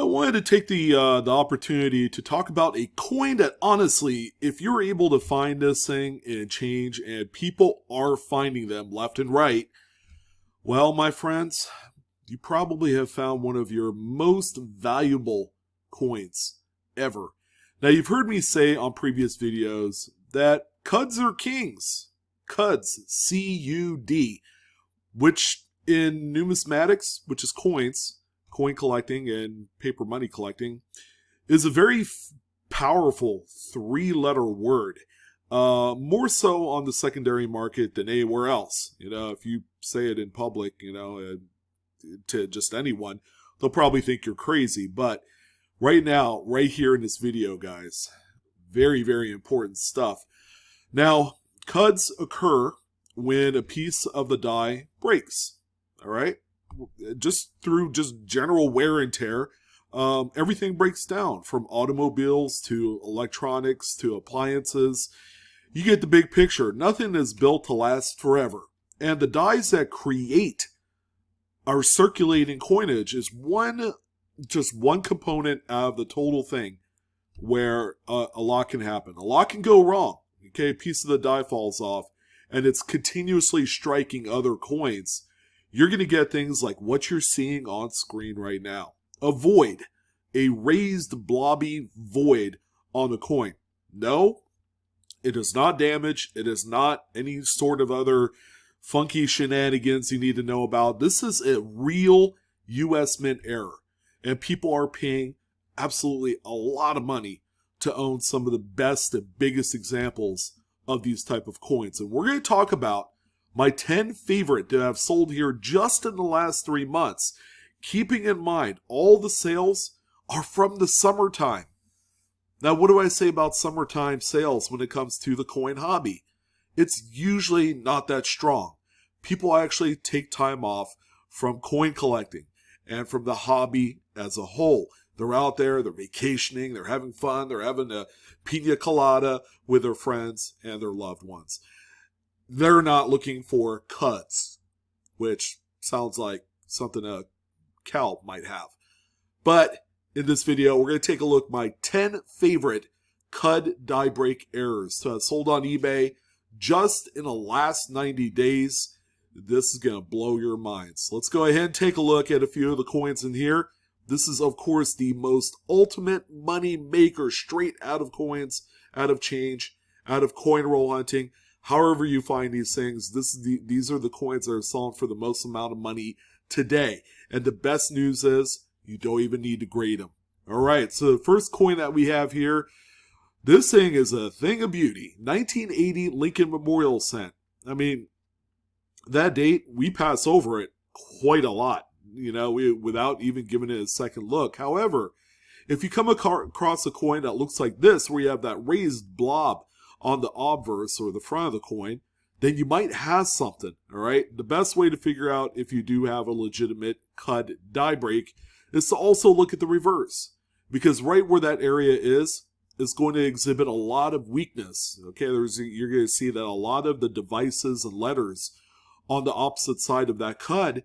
I wanted to take the opportunity to talk about a coin that, honestly, if you're able to find this thing and change, and people are finding them left and right, well, my friends, you probably have found one of your most valuable coins ever. Now, you've heard me say on previous videos that Cuds are kings. Cuds, C-U-D, which in numismatics, which is coins, coin collecting and paper money collecting, is a very powerful three-letter word. More so on the secondary market than anywhere else. You know, if you say it in public, to just anyone, they'll probably think you're crazy. But right now, right here in this video, guys, very, very important stuff. Now, cuds occur when a piece of the die breaks. All right? Just through general wear and tear, everything breaks down, from automobiles to electronics to appliances. You get the big picture. Nothing is built to last forever. And the dies that create our circulating coinage is just one component of the total thing where a lot can happen. A lot can go wrong. Okay, a piece of the die falls off and it's continuously striking other coins. You're going to get things like what you're seeing on screen right now. A void. A raised blobby void on the coin. No, it is not damage. It is not any sort of other funky shenanigans you need to know about. This is a real US Mint error. And people are paying absolutely a lot of money to own some of the best and biggest examples of these type of coins. And we're going to talk about my 10 favorite that I've sold here just in the last 3 months. Keeping in mind, all the sales are from the summertime. Now, what do I say about summertime sales when it comes to the coin hobby? It's usually not that strong. People actually take time off from coin collecting and from the hobby as a whole. They're out there, they're vacationing, they're having fun, they're having a pina colada with their friends and their loved ones. They're not looking for cuds, which sounds like something a cow might have. But in this video, we're going to take a look at my 10 favorite Cud Die Break errors sold on eBay just in the last 90 days. This is going to blow your minds. Let's go ahead and take a look at a few of the coins in here. This is, of course, the most ultimate money maker straight out of coins, out of change, out of coin roll hunting. However you find these things, these are the coins that are selling for the most amount of money today. And the best news is you don't even need to grade them. All right, so the first coin that we have here, this thing is a thing of beauty. 1980 Lincoln Memorial Cent. I mean, that date, we pass over it quite a lot, without even giving it a second look. However, if you come across a coin that looks like this, where you have that raised blob on the obverse or the front of the coin, then you might have something, all right? The best way to figure out if you do have a legitimate Cud Die Break is to also look at the reverse, because right where that area is going to exhibit a lot of weakness, okay? You're going to see that a lot of the devices and letters on the opposite side of that Cud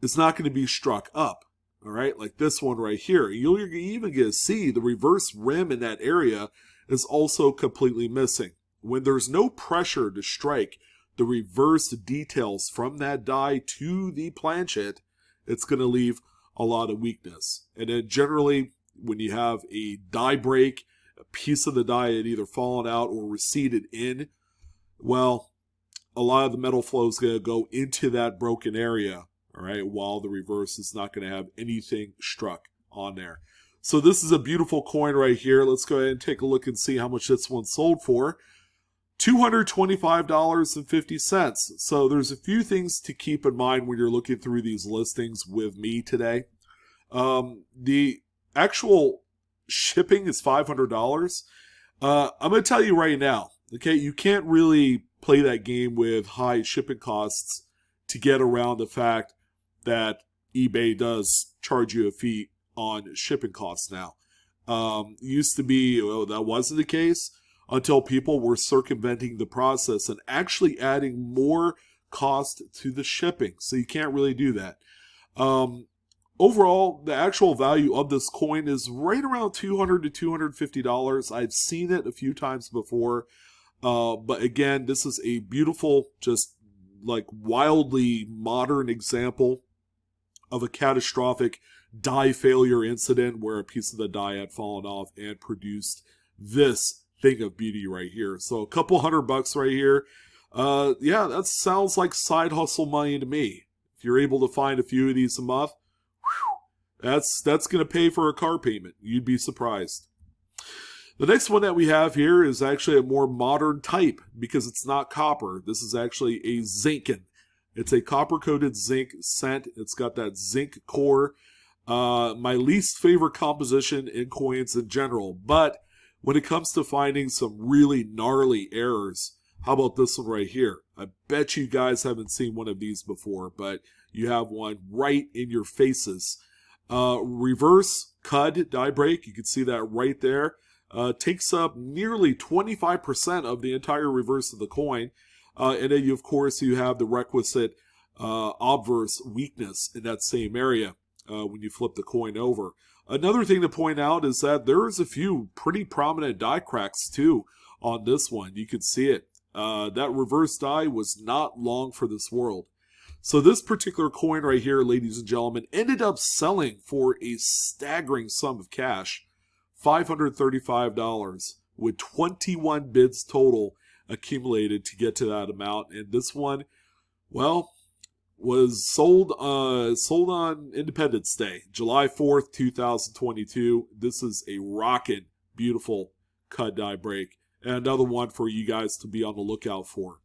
is not going to be struck up, all right? Like this one right here. You're even going to see the reverse rim in that area is also completely missing. When there's no pressure to strike the reverse details from that die to the planchet, it's going to leave a lot of weakness. And then generally, when you have a die break, a piece of the die had either fallen out or receded in, well, a lot of the metal flow is going to go into that broken area, all right, while the reverse is not going to have anything struck on there. So this is a beautiful coin right here. Let's go ahead and take a look and see how much this one sold for. $225.50. So there's a few things to keep in mind when you're looking through these listings with me today. The actual shipping is $500. I'm going to tell you right now, okay, you can't really play that game with high shipping costs to get around the fact that eBay does charge you a fee on shipping costs now. Used to be, that wasn't the case until people were circumventing the process and actually adding more cost to the shipping. So you can't really do that. overall, the actual value of this coin is right around $200 to $250. I've seen it a few times before. But again, this is a beautiful, just like wildly modern example of a catastrophic die failure incident where a piece of the die had fallen off and produced this thing of beauty right here. So a couple $100 right here. Yeah, that sounds like side hustle money to me. If you're able to find a few of these a month, that's going to pay for a car payment. You'd be surprised. The next one that we have here is actually a more modern type because it's not copper. This is actually a zinken. It's a copper-coated zinc cent. It's got that zinc core. My least favorite composition in coins in general. But when it comes to finding some really gnarly errors, how about this one right here? I bet you guys haven't seen one of these before, but you have one right in your faces. Reverse Cud Die Break. You can see that right there. Takes up nearly 25% of the entire reverse of the coin. And then, of course, you have the requisite obverse weakness in that same area when you flip the coin over. Another thing to point out is that there's a few pretty prominent die cracks, too, on this one. You can see it. That reverse die was not long for this world. So this particular coin right here, ladies and gentlemen, ended up selling for a staggering sum of cash. $535 with 21 bids total accumulated to get to that amount. And this one, well, was sold on Independence Day, July 4th, 2022. This is a rockin' beautiful Cud Die Break. And another one for you guys to be on the lookout for.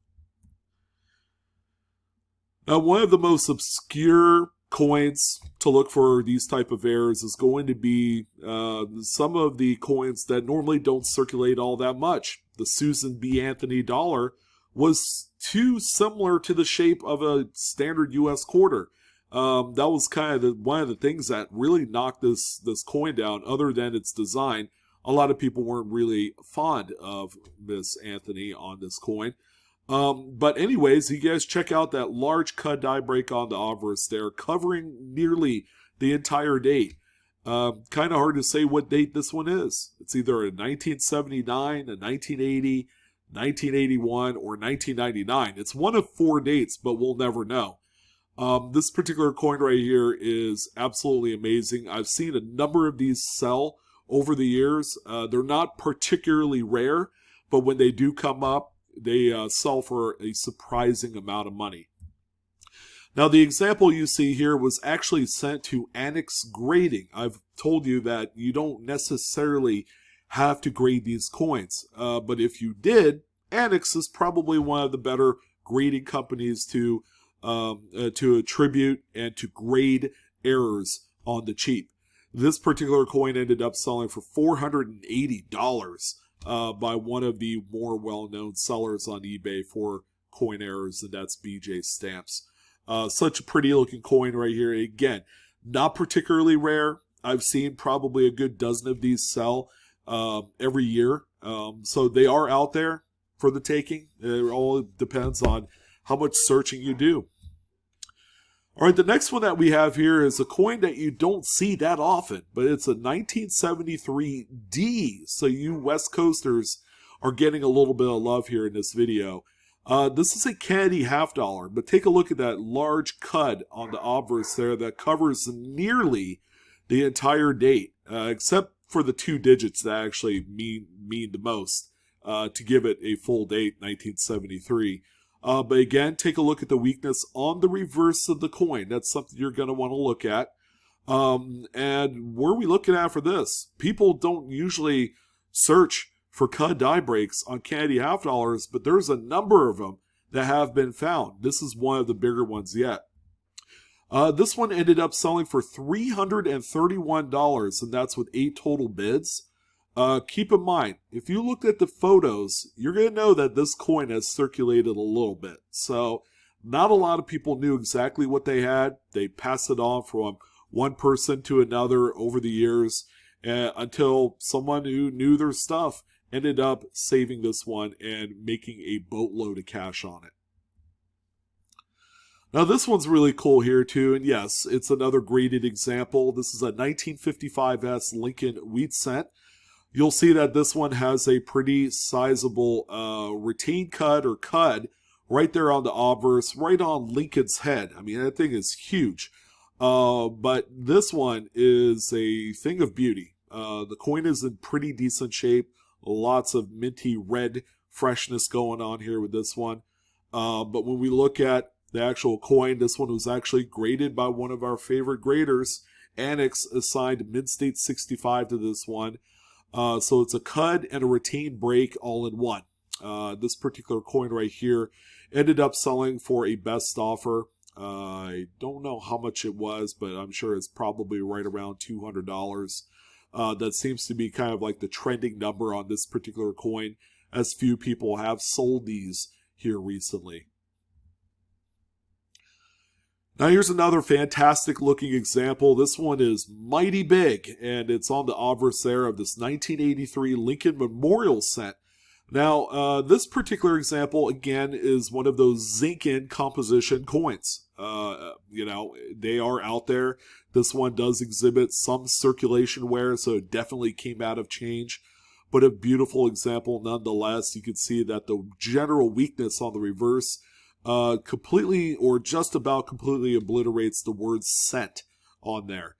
Now, one of the most obscure coins to look for these type of errors is going to be some of the coins that normally don't circulate all that much. The Susan B. Anthony dollar was too similar to the shape of a standard U.S. quarter. That was kind of one of the things that really knocked this coin down. Other than its design, a lot of people weren't really fond of Miss Anthony on this coin. But anyways, you guys check out that large Cud Die Break on the obverse there, covering nearly the entire date. Kind of hard to say what date this one is. It's either a 1979, a 1980, 1981, or 1999. It's one of 4 dates, but we'll never know. This particular coin right here is absolutely amazing. I've seen a number of these sell over the years. They're not particularly rare, but when they do come up, they sell for a surprising amount of money. Now, the example you see here was actually sent to Annex Grading. I've told you that you don't necessarily have to grade these coins, but if you did, Annex is probably one of the better grading companies to attribute and to grade errors on the cheap. This particular coin ended up selling for $480. By one of the more well-known sellers on eBay for coin errors, and that's BJ Stamps. Such a pretty looking coin right here. Again, not particularly rare. I've seen probably a good dozen of these sell every year. So they are out there for the taking. It all depends on how much searching you do. All right, the next one that we have here is a coin that you don't see that often, but it's a 1973 D. So you West Coasters are getting a little bit of love here in this video. This is a Kennedy half dollar, but take a look at that large cud on the obverse there that covers nearly the entire date, except for the 2 digits that actually mean the most to give it a full date, 1973. But again, take a look at the weakness on the reverse of the coin. That's something you're going to want to look at. And where are we looking at for this? People don't usually search for Cud Die Breaks on Kennedy half dollars, but there's a number of them that have been found. This is one of the bigger ones yet. This one ended up selling for $331, and that's with 8 total bids. Keep in mind, if you looked at the photos, you're going to know that this coin has circulated a little bit. So not a lot of people knew exactly what they had. They passed it on from one person to another over the years until someone who knew their stuff ended up saving this one and making a boatload of cash on it. Now, this one's really cool here, too, and yes, it's another graded example. This is a 1955S Lincoln wheat cent. You'll see that this one has a pretty sizable retained cud or cud right there on the obverse, right on Lincoln's head. I mean, that thing is huge. But this one is a thing of beauty. The coin is in pretty decent shape. Lots of minty red freshness going on here with this one. But when we look at the actual coin, this one was actually graded by one of our favorite graders. Annex assigned Mid-State 65 to this one. So it's a cud and a retained break all in one. This particular coin right here ended up selling for a best offer. I don't know how much it was, but I'm sure it's probably right around $200. That seems to be kind of like the trending number on this particular coin, as few people have sold these here recently. Now here's another fantastic looking example. This one is mighty big, and it's on the obverse there of this 1983 Lincoln Memorial cent. Now, this particular example, again, is one of those zinc-in composition coins. They are out there. This one does exhibit some circulation wear, so it definitely came out of change. But a beautiful example nonetheless. You can see that the general weakness on the reverse completely or just about completely obliterates the word cent on there.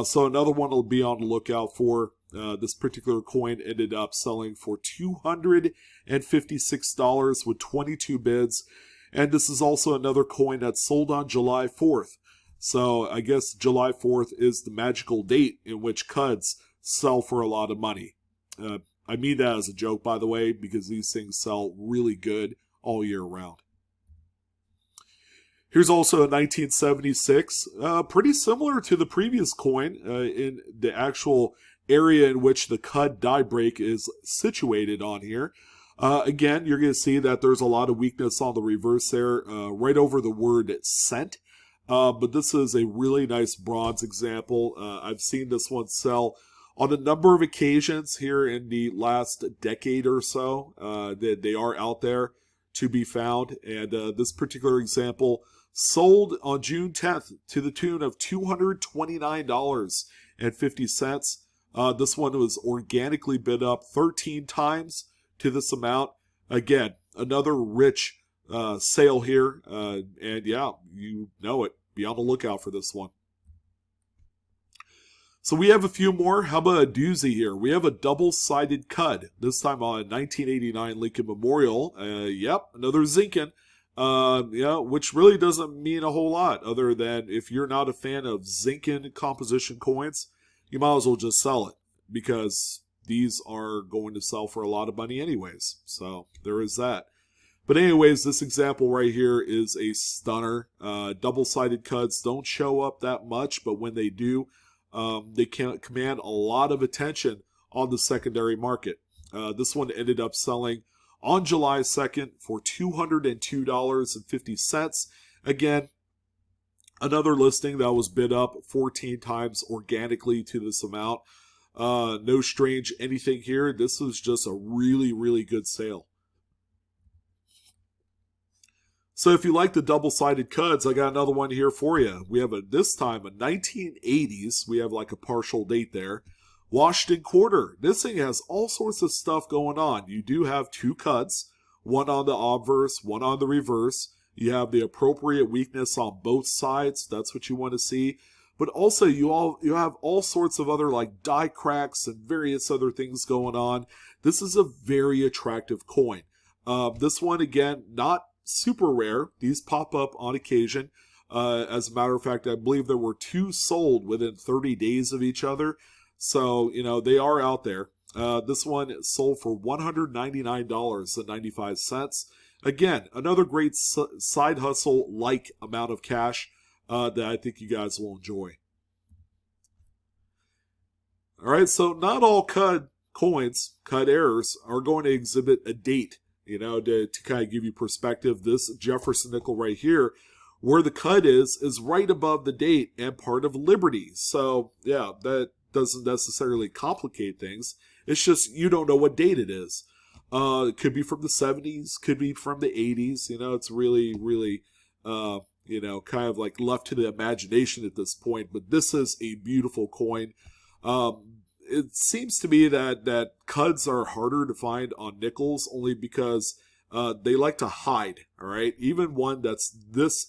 So another one will be on the lookout for. This particular coin ended up selling for $256 with 22 bids. And this is also another coin that sold on July 4th. So I guess July 4th is the magical date in which cuds sell for a lot of money. I mean that as a joke, by the way, because these things sell really good all year round. Here's also a 1976, pretty similar to the previous coin in the actual area in which the Cud Die Break is situated on here. Again, you're going to see that there's a lot of weakness on the reverse there, right over the word cent. But this is a really nice bronze example. I've seen this one sell on a number of occasions here in the last decade or so. They are out there to be found. And this particular example sold on June 10th to the tune of $229.50. This one was organically bid up 13 times to this amount. Again, another rich sale here. And yeah, you know it. Be on the lookout for this one. So we have a few more. How about a doozy here? We have a double-sided cud. This time on 1989 Lincoln Memorial. Yep, another zinkin. Which really doesn't mean a whole lot other than if you're not a fan of zinkin composition coins, you might as well just sell it because these are going to sell for a lot of money anyways. So there is that. But anyways, this example right here is a stunner. Double-sided cuds don't show up that much, but when they do, they can command a lot of attention on the secondary market. This one ended up selling on July 2nd for $202.50. Again, another listing that was bid up 14 times organically to this amount. No strange anything here. This was just a really, really good sale. So if you like the double-sided cuds, I got another one here for you. We have this time a 1980s. We have like a partial date there. Washington quarter. This thing has all sorts of stuff going on. You do have two cuds, one on the obverse, one on the reverse. You have the appropriate weakness on both sides. That's what you want to see. But also you have all sorts of other like die cracks and various other things going on. This is a very attractive coin. This one, again, not super rare. These pop up on occasion. As a matter of fact, I believe there were two sold within 30 days of each other. So, they are out there. This one sold for $199.95. Again, another great side hustle-like amount of cash that I think you guys will enjoy. All right, so not all Cud coins, Cud errors, are going to exhibit a date. To kind of give you perspective, this Jefferson nickel right here, where the Cud is right above the date and part of Liberty. So, yeah, that doesn't necessarily complicate things. It's just you don't know what date it is. It could be from the 70s, could be from the 80s. It's really, really kind of like left to the imagination at this point. But this is a beautiful coin. It seems to me that Cuds are harder to find on nickels only because they like to hide, all right? Even one that's this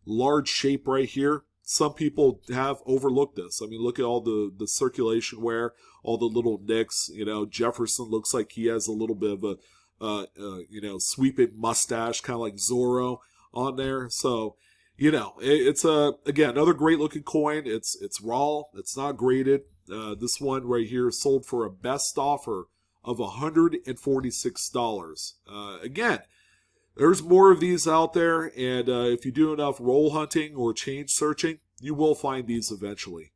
large shape right here, some people have overlooked this. I mean, look at all the circulation wear, all the little nicks. Jefferson looks like he has a little bit of a sweeping mustache, kind of like Zorro on there. So, it's again, another great looking coin. It's raw. It's not graded. This one right here sold for a best offer of $146. Again, there's more of these out there, and if you do enough roll hunting or change searching, you will find these eventually.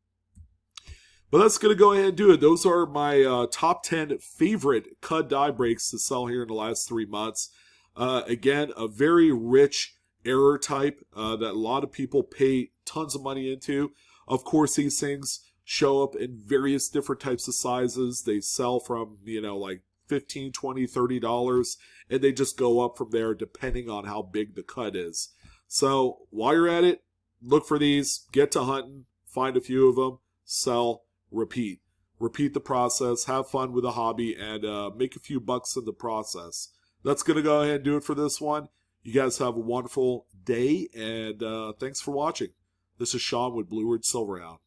But that's going to go ahead and do it. Those are my top 10 favorite Cud Die Breaks to sell here in the last 3 months. Again, a very rich error type that a lot of people pay tons of money into. Of course, these things show up in various different types of sizes. They sell from, like $15, $20, $30, and they just go up from there depending on how big the cut is. So while you're at it, look for these, get to hunting, find a few of them, sell, repeat. Repeat the process, have fun with the hobby, and make a few bucks in the process. That's going to go ahead and do it for this one. You guys have a wonderful day, and thanks for watching. This is Sean with Blue Ridge Silverhound.